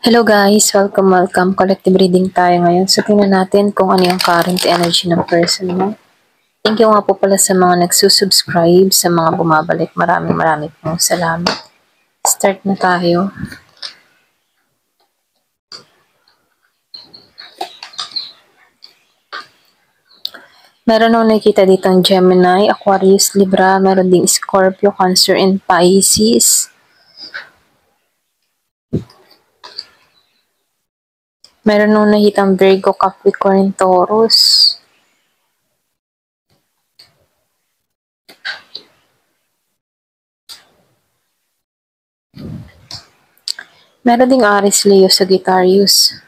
Hello guys! Welcome! Collective reading tayo ngayon. So, tingnan natin kung ano yung current energy ng person mo. Thank you nga po pala sa mga nagsusubscribe, sa mga bumabalik. Maraming pong salamat. Start na tayo. Meron akong nakikita dito ang Gemini, Aquarius, Libra, meron ding Scorpio, Cancer, and Pisces. Meron akong nakikita ang Virgo, Capricorn, Taurus. Meron ding Aries, Leo, Sagittarius.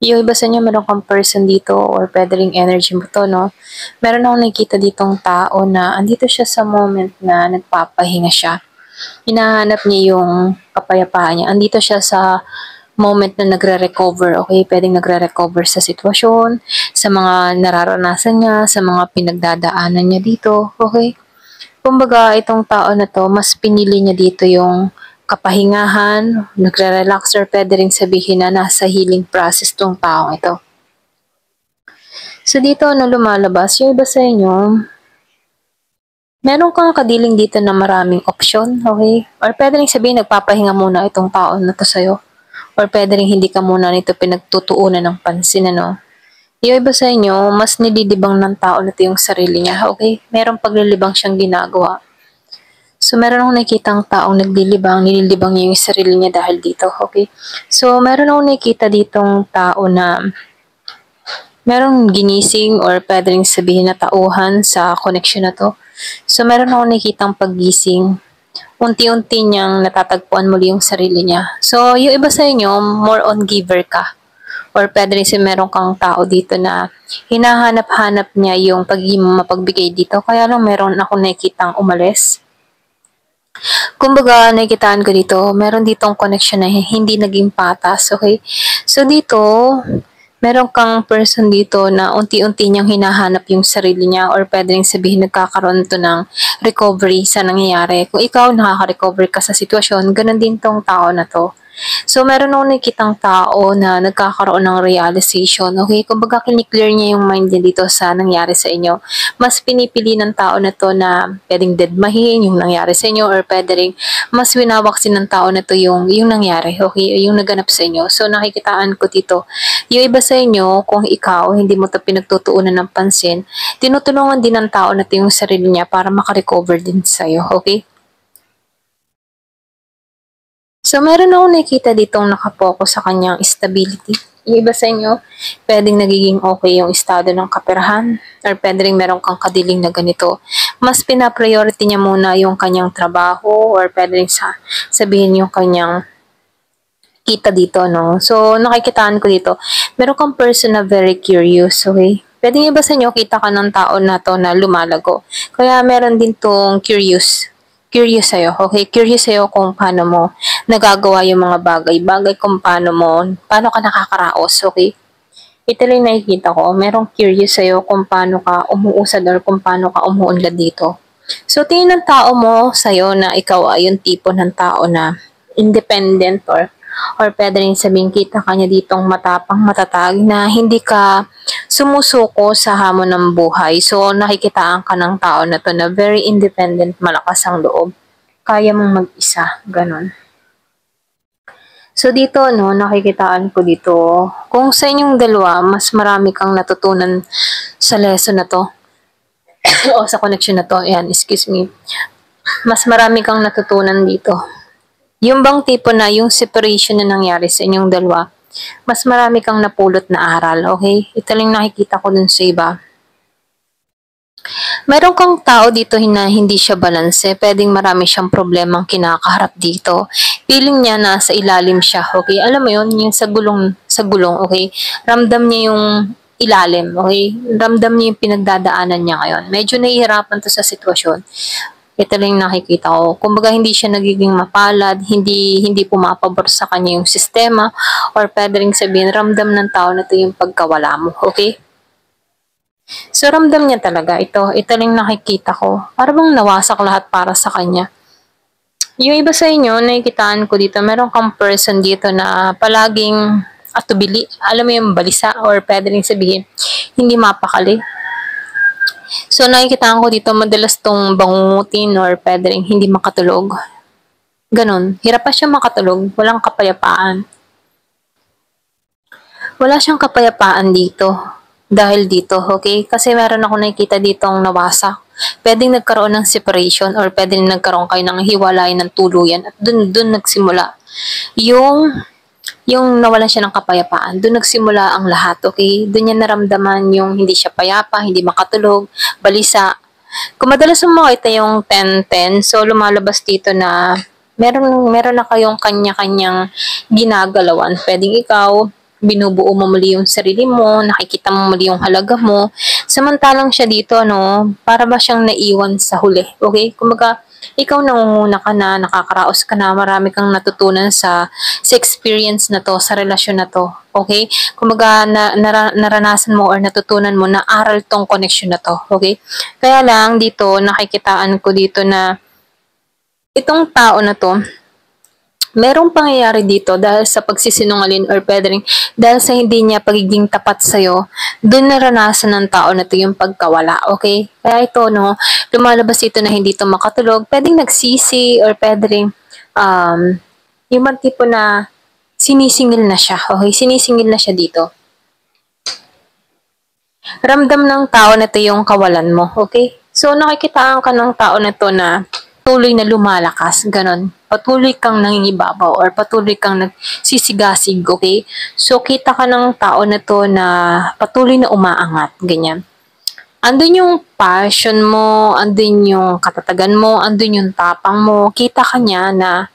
Yung iba sa inyo, meron kang person dito or pwede ring energy mo to, no? Meron akong nakikita ditong tao na andito siya sa moment na nagpapahinga siya. Hinahanap niya yung kapayapaan niya. Andito siya sa moment na nagre-recover, okay? Pwedeng nagre-recover sa sitwasyon, sa mga nararanasan niya, sa mga pinagdadaanan niya dito, okay? Kumbaga, itong tao na to, mas pinili niya dito yung kapahingahan, nagre-relax, or pwede rin sabihin na nasa healing process tong taong ito. So dito, ano lumalabas, yung iba sa inyo, meron kang kadiling dito na maraming option, okay? Or pwede rin sabihin, nagpapahinga muna itong tao na to sa'yo. Or pwede rin hindi ka muna nito pinagtutuunan ng pansin, ano? Yung iba sa inyo, mas nililibang ng tao na to yung sarili niya, okay? Merong paglilibang siyang ginagawa. So, meron akong nakikitang taong nililibang niya yung sarili niya dahil dito, okay? So, meron akong nakikita ditong tao na merong ginising or pwede rin sabihin na tauhan sa connection na to. So, meron akong nakikitang paggising. Unti-unti niyang natatagpuan muli yung sarili niya. So, yung iba sa inyo, more on giver ka. Or pwede rin meron kang tao dito na hinahanap-hanap niya yung pagiging mapagbigay dito. Kaya lang meron akong nakikitang umalis. Kumbaga, nakikitaan ko dito, meron ditong connection na hindi naging patas, okay? So, dito, meron kang person dito na unti-unti niyang hinahanap yung sarili niya or pwede rin sabihin nagkakaroon to ng recovery sa nangyayari. Kung ikaw nakaka-recover ka sa sitwasyon, ganun din tong tao na to. So, meron akong nakikitang tao na nagkakaroon ng realization, okay? Kumbaga, kiniklear niya yung mind niya dito sa nangyari sa inyo. Mas pinipili ng tao na to na pwedeng deadmahin yung nangyari sa inyo or pwede rin mas winawaksin ng tao na to yung nangyari, okay? Yung naganap sa inyo. So, nakikitaan ko dito. Yung iba sa inyo, kung ikaw, hindi mo to pinagtutuunan ng pansin, tinutulungan din ng tao na to yung sarili niya para makarecover din sa'yo, okay? So, meron akong nakikita ditong nakapokus sa kanyang stability. Yung iba sa inyo, pwedeng nagiging okay yung estado ng kaperahan or pwede rin meron kang kadiling na ganito. Mas pina-priority niya muna yung kanyang trabaho or pwede rin sabihin yung kanyang kita dito, no? So, nakikitaan ko dito, meron kang person na very curious, okay? Pwedeng iba sa inyo, kita ka ng tao na to na lumalago. Kaya meron din tong curious sa'yo, okay? Curious sa'yo kung paano mo nagagawa yung mga bagay kung paano ka nakakaraos, okay? Ito lang nakikita ko, merong curious sa'yo kung paano ka umuusad or kung paano ka umuunlad dito. So, tingin ng tao mo sa'yo na ikaw ay yung tipo ng tao na independent or pwede rin sabihin kita kanya ditong matapang, matatag na hindi ka sumusuko sa hamon ng buhay. So, nakikitaan ka ng tao na to na very independent, malakas ang loob. Kaya mong mag-isa, ganun. So, dito, no, nakikitaan ko dito, kung sa inyong dalawa, mas marami kang natutunan sa lesson na to, o sa connection na to, yan, excuse me, mas marami kang natutunan dito. Yung bang tipo na yung separation na nangyari sa inyong dalawa, mas marami kang napulot na aral, okay? Ito lang nakikita ko dun sa iba. Meron kang tao dito na hindi siya balanse, pwedeng marami siyang problemang kinakaharap dito. Feeling niya nasa ilalim siya, okay? Alam mo yun, yung sa gulong, okay? Ramdam niya yung ilalim, okay? Ramdam niya yung pinagdadaanan niya ngayon. Medyo nahihirapan to sa sitwasyon. Ito lang nakikita ko. Kumbaga hindi siya nagiging mapalad, hindi pumapabor sa kanya yung sistema, or pwede rin sabihin, ramdam ng tao na ito yung pagkawala mo, okay? So, ramdam niya talaga. Ito lang nakikita ko. Para bang nawasak lahat para sa kanya. Yung iba sa inyo, nakikitaan ko dito, meron kang person dito na palaging atubili. Alam mo yung balisa or pwede rin sabihin, hindi mapakali. So, nakikitaan ko dito, madalas tong bangungutin or pwede rin hindi makatulog. Ganon. Hirap pa siya makatulog. Walang kapayapaan. Wala siyang kapayapaan dito. Dahil dito, okay? Kasi meron ako nakikita ditong nawasak. Pwedeng nagkaroon ng separation or pwedeng nagkaroon kayo ng hiwalay ng tuluyan at dun nagsimula yung nawalan siya ng kapayapaan. Dun nagsimula ang lahat, okay? Dun niya naramdaman yung hindi siya payapa, hindi makatulog, balisa. Kung madalas mo makita yung 10-10, so lumalabas dito na meron na kayong kanya-kanyang ginagalawan. Pwedeng ikaw, binubuo mo muli yung sarili mo, nakikita mo muli yung halaga mo. Samantalang siya dito, para ba siyang naiwan sa huli, okay? Kumbaga, ikaw nangunguna ka na, nakakaraos ka na, marami kang natutunan sa experience na to, sa relasyon na to, okay? Kumbaga, naranasan mo or natutunan mo na aral tong connection na to, okay? Kaya lang, dito, nakikitaan ko dito na itong tao na to, merong pangyayari dito dahil sa pagsisinungaling or pwede rin dahil sa hindi niya pagiging tapat sa'yo, doon naranasan ng tao na to yung pagkawala, okay? Kaya ito, lumalabas dito na hindi to makatulog, pwedeng nagsisi or pwede rin, yung mga tipo na sinisingil na siya, okay? Sinisingil na siya dito. Ramdam ng tao na to yung kawalan mo, okay? So, nakikitaan ka ng tao na to na patuloy na lumalakas, ganon. Patuloy kang nangingibabaw or patuloy kang nagsisigasig, okay? So, kita ka ng tao na to na patuloy na umaangat, ganyan. Andun yung passion mo, andun yung katatagan mo, andun yung tapang mo. Kita ka niya na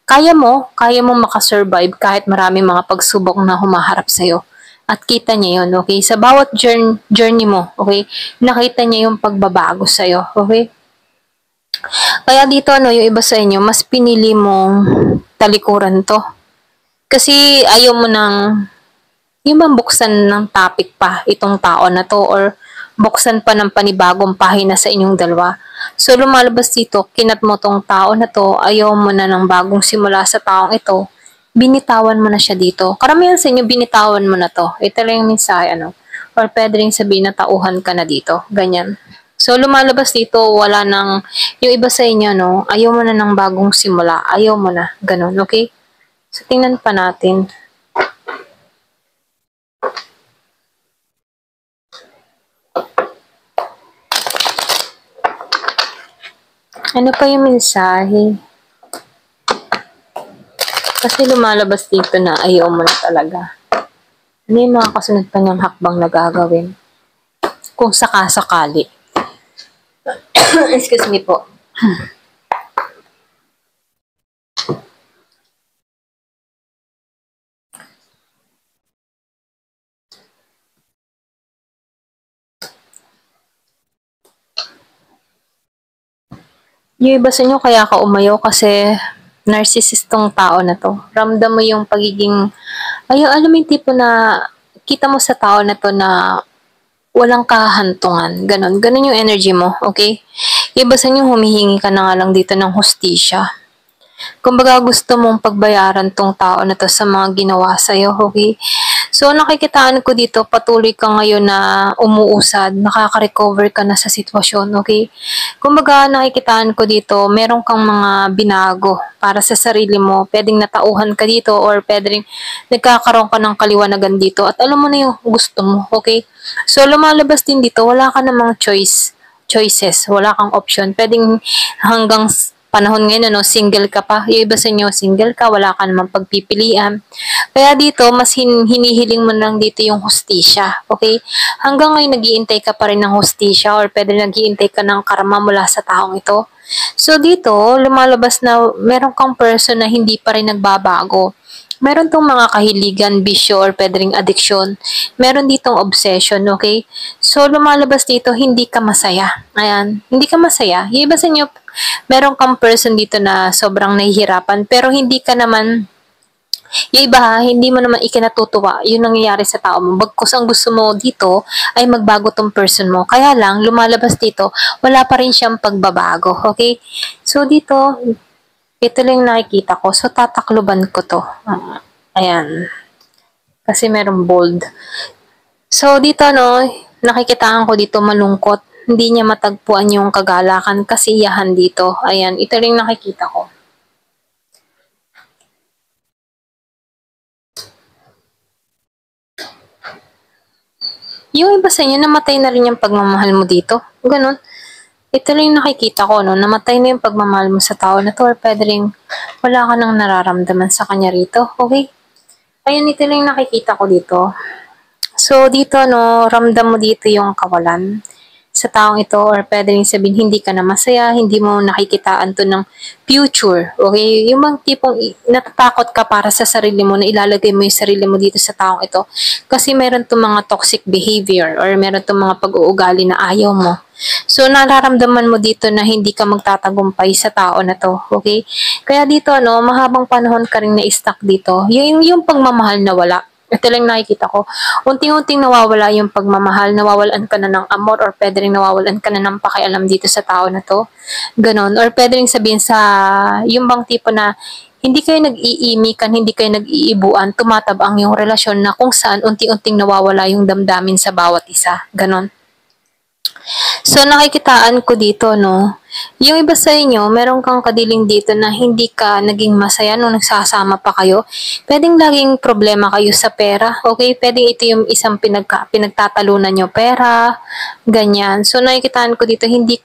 kaya mo makasurvive kahit marami mga pagsubok na humaharap sa'yo. At kita niya yun, okay? Sa bawat journey mo, okay? Nakita niya yung pagbabago sa'yo, okay? Kaya dito, yung iba sa inyo, mas pinili mong talikuran to. Kasi ayaw mo nang, yung buksan ng topic pa itong tao na to or buksan pa ng panibagong pahina sa inyong dalawa. So, lumalabas dito, kinat mo tong tao na to, ayaw mo na ng bagong simula sa taong ito, binitawan mo na siya dito. Karamihan sa inyo, binitawan mo na to. Ito lang yung mensahe, or pwede rin sabihin na tauhan ka na dito. Ganyan. So, lumalabas dito, wala nang, yung iba sa inyo, ayaw mo na ng bagong simula. Ayaw mo na. Ganun, okay? So, tingnan pa natin. Ano pa yung mensahe? Kasi lumalabas dito na ayaw mo na talaga. Ano yung mga kasunod pa niyang hakbang na gagawin? Kung sakasakali. Excuse me po. Yung iba sa inyo kaya ka umayaw kasi narcissist tong tao na to. Ramdam mo yung pagiging, alam mo yung tipo na kita mo sa tao na to na walang kahantungan. Ganon. Ganon yung energy mo, okay? Iba sa inyo humihingi ka na nga lang dito ng hustisya. Kumbaga gusto mong pagbayaran tong tao na to sa mga ginawa sa'yo, okay? So, nakikitaan ko dito, patuloy ka ngayon na umuusad, nakaka-recover ka na sa sitwasyon, okay? Kumbaga, nakikitaan ko dito, meron kang mga binago para sa sarili mo. Pwedeng natauhan ka dito or pwedeng nagkakaroon ka ng kaliwanagan dito at alam mo na yung gusto mo, okay? So, lumalabas din dito, wala ka namang choices, wala kang option. Pwedeng hanggang panahon ngayon, single ka pa. Yung iba sa inyo, single ka, wala ka namang pagpipilian. Kaya dito, mas hinihiling mo lang dito yung hustisya. Okay? Hanggang ngayon, nag-iintay ka pa rin ng hustisya or pwede nag-iintay ka ng karma mula sa taong ito. So, dito, lumalabas na meron kang person na hindi pa rin nagbabago. Meron tong mga kahiligan, bisyo, or pwede ring addiction. Meron ditong obsession, okay? So, lumalabas dito, hindi ka masaya. Ayan, hindi ka masaya. Yung iba sa inyo, meron kang person dito na sobrang nahihirapan, pero hindi ka naman, yung iba, hindi mo naman ikinatutuwa yung nangyayari sa tao mo. Bagkus ang gusto mo dito ay magbago tong person mo. Kaya lang, lumalabas dito, wala pa rin siyang pagbabago, okay? So, dito, Ito lang yung nakikita ko. So, tatakluban ko to. Ayan. Kasi merong bold. So, dito, no, nakikitaan ko dito malungkot. Hindi niya matagpuan yung kagalakan, kasiyahan dito. Ayan, ito rin nakikita ko. Yung iba sa inyo, namatay na rin yung pagmamahal mo dito. Ganon. Ito rin yung nakikita ko, no? Namatay na yung pagmamahal mo sa tao na to, or pwede rin wala ka nang nararamdaman sa kanya rito. Okay? Ayan, ito lang yung nakikita ko dito. So, dito, no, ramdam mo dito yung kawalan sa taong ito, or pwede rin sabihin hindi ka na masaya, hindi mo nakikitaan to ng future. Okay? Yung mga tipong natatakot ka para sa sarili mo na ilalagay mo yung sarili mo dito sa taong ito. Kasi meron to mga toxic behavior or meron to mga pag-uugali na ayaw mo. So, nararamdaman mo dito na hindi ka magtatagumpay sa tao na to. Okay? Kaya dito, no, mahabang panahon ka rin na-stuck dito. Yung pagmamahal na wala. Ito lang nakikita ko. Unting-unting nawawala yung pagmamahal, nawawalan ka na ng amor, or pwede rin nawawalan ka na ng pakialam dito sa tao na to. Ganon. Or pwede rin sabihin sa yung bang tipo na hindi kayo nag-iimikan, hindi kayo nag-iibuan, tumatabang yung relasyon na kung saan unti-unting nawawala yung damdamin sa bawat isa. Ganon. So, nakikitaan ko dito, no? Yung iba sa inyo, meron kang kadiling dito na hindi ka naging masaya nung nagsasama pa kayo. Pwedeng laging problema kayo sa pera, okay? Pwedeng ito yung isang pinagtatalunan nyo pera, ganyan. So, nakikitaan ko dito, hindi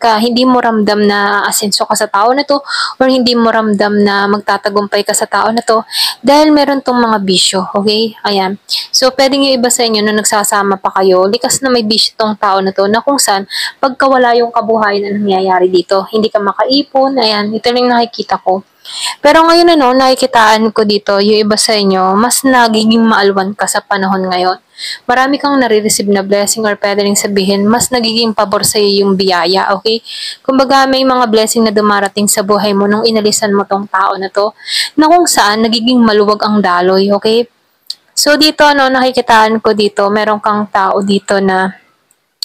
mo ramdam na asenso ka sa tao na to, or hindi mo ramdam na magtatagumpay ka sa tao na to, dahil meron tong mga bisyo, okay? Ayan. So, pwedeng yung iba sa inyo na nagsasama pa kayo, likas na may bisyo tong tao na to, na kung saan, pagkawala yung kabuhayan na nangyayari dito, hindi ka makaipon, ayan, ito lang nakikita ko. Pero ngayon nakikitaan ko dito, yung iba sa inyo, mas nagiging maalwan ka sa panahon ngayon. Marami kang nare-receive na blessing, or pwede rin sabihin, mas nagiging pabor sa iyo yung biyaya, okay? Kumbaga, may mga blessing na dumarating sa buhay mo nung inalisan mo tong tao na to, na kung saan nagiging maluwag ang daloy, okay? So dito, nakikitaan ko dito, meron kang tao dito na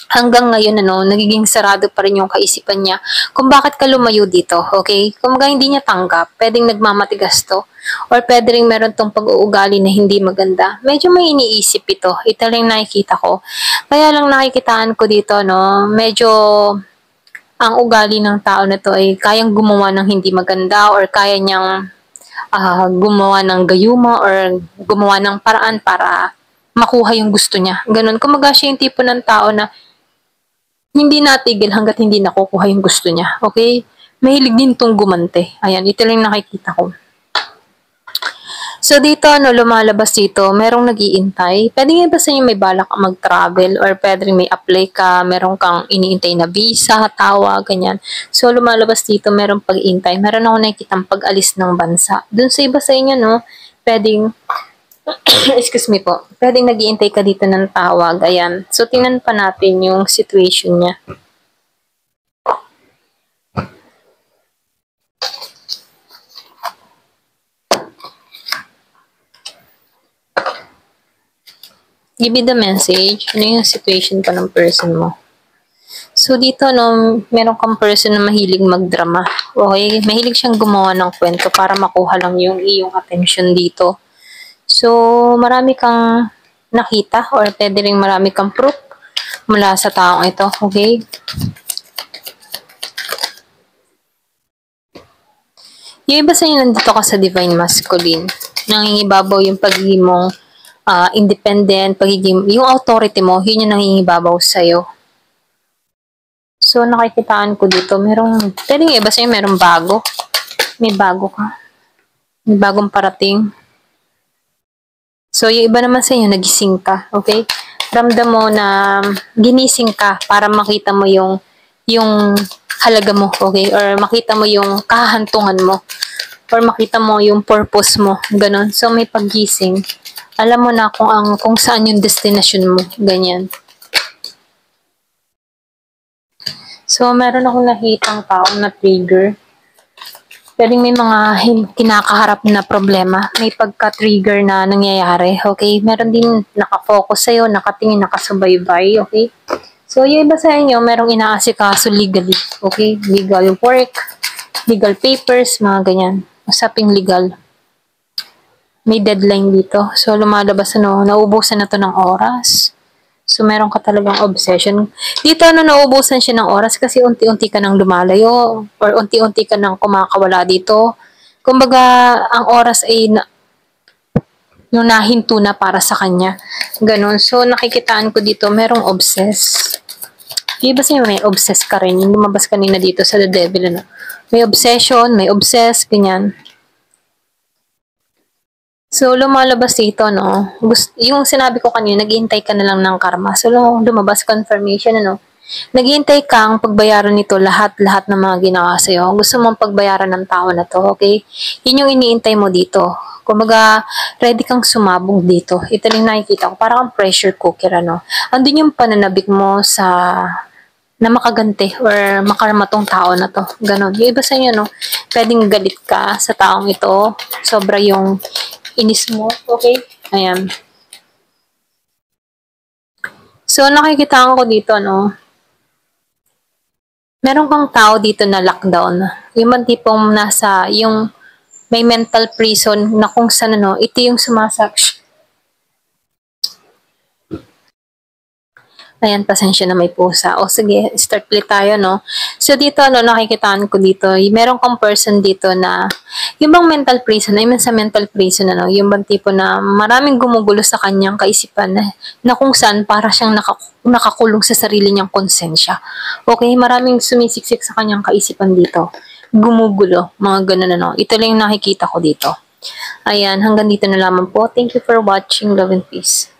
hanggang ngayon, nagiging sarado pa rin yung kaisipan niya kung bakit ka lumayo dito, okay? Kung hindi niya tanggap, pwedeng nagmamatigas to, or pwede rin meron tong pag-uugali na hindi maganda. Medyo may iniisip ito. Ito lang nakikita ko. Kaya lang nakikitaan ko dito, medyo ang ugali ng tao na to ay kayang gumawa ng hindi maganda, or kaya niyang gumawa ng gayuma, or gumawa ng paraan para makuha yung gusto niya. Ganun. Kumaga siya yung tipo ng tao na hindi natigil hanggat hindi nakukuha yung gusto niya. Okay? Mahilig din tong gumante. Ayan, ito lang nakikita ko. So dito, lumalabas dito, merong nag-iintay. Pwede nga ba sa inyo may balak ka mag-travel, or pwede may apply ka, meron kang iniintay na visa, tawag, ganyan. So lumalabas dito, merong pag-iintay. Meron ako nakikitang pag-alis ng bansa. Dun sa iba sa inyo, pwedeng excuse me po. Pwedeng nag-iintay ka dito ng tawag. Ayan. So, tingnan pa natin yung situation niya. Give me the message. Ano yung situation pa ng person mo? So, dito, meron kang person na mahilig magdrama. Okay? Mahilig siyang gumawa ng kwento para makuha lang yung iyong attention dito. So, marami kang nakita, or pwede rin marami kang proof mula sa taong ito, okay? Yung iba sa inyo, nandito ka sa Divine Masculine. Nangingibabaw yung pagiging mong independent, yung authority mo, yun yung nangingibabaw sa'yo. So, nakikitaan ko dito, pwede yung iba sa inyo, merong bago. May bago ka. May bagong parating. So, yung iba naman sa inyo, nagising ka, okay? Ramdam mo na ginising ka para makita mo yung halaga mo, okay? Or makita mo yung kahantungan mo. Or makita mo yung purpose mo, ganun. So, may paggising. Alam mo na kung saan yung destination mo, ganyan. So, meron akong nakitang taong na trigger. Pwedeng may mga kinakaharap na problema, may pagka-trigger na nangyayari, okay? Meron din nakafocus sa'yo, nakatingin, nakasubaybay, okay? So, yung iba sa inyo, merong inaasikaso legally, okay? Legal work, legal papers, mga ganyan. usaping legal. May deadline dito. So, lumalabas nauubusan na to ng oras. So, meron ka talagang obsession. Dito, nauubusan siya ng oras kasi unti-unti ka nang lumalayo or unti-unti ka nang kumakawala dito. Kumbaga, ang oras ay yung nahinto na para sa kanya. Ganon. So, nakikitaan ko dito, merong obsess. Di ba sa'yo may obsess ka rin? Yung lumabas kanina dito sa The Devil, ano? May obsession, may obsess, ganyan. So, lumalabas dito, yung sinabi ko kanina, naghihintay ka na lang ng karma. So, lumabas confirmation, naghihintay kang pagbayaran nito lahat-lahat ng mga ginawa sa'yo. Gusto mong pagbayaran ng tao na to, okay? Yun yung iniintay mo dito. Kumbaga, ready kang sumabog dito. Ito lang nakikita ko. Parang pressure cooker, Andun yung pananabik mo na makaganti or makarma tong tao na to. Ganon. Yung iba sa inyo, pwedeng galit ka sa taong ito. Sobra yung inis mo. Okay? Ayan. So, nakikita ko dito, meron kang tao dito na lockdown. Yung man tipong yung may mental prison na kung saan, ito yung Ayan, pasensya na may pusa. O sige, start ulit tayo, So dito, nakikitaan ko dito, meron kang person dito na, yung bang mental prison, I mean sa mental prison, yung bang tipo na maraming gumugulo sa kanyang kaisipan na kung saan para siyang nakakulong sa sarili niyang konsensya. Okay, maraming sumisiksik sa kanyang kaisipan dito. Gumugulo, mga ganun, Ito lang yung nakikita ko dito. Ayan, hanggang dito na lamang po. Thank you for watching. Love and peace.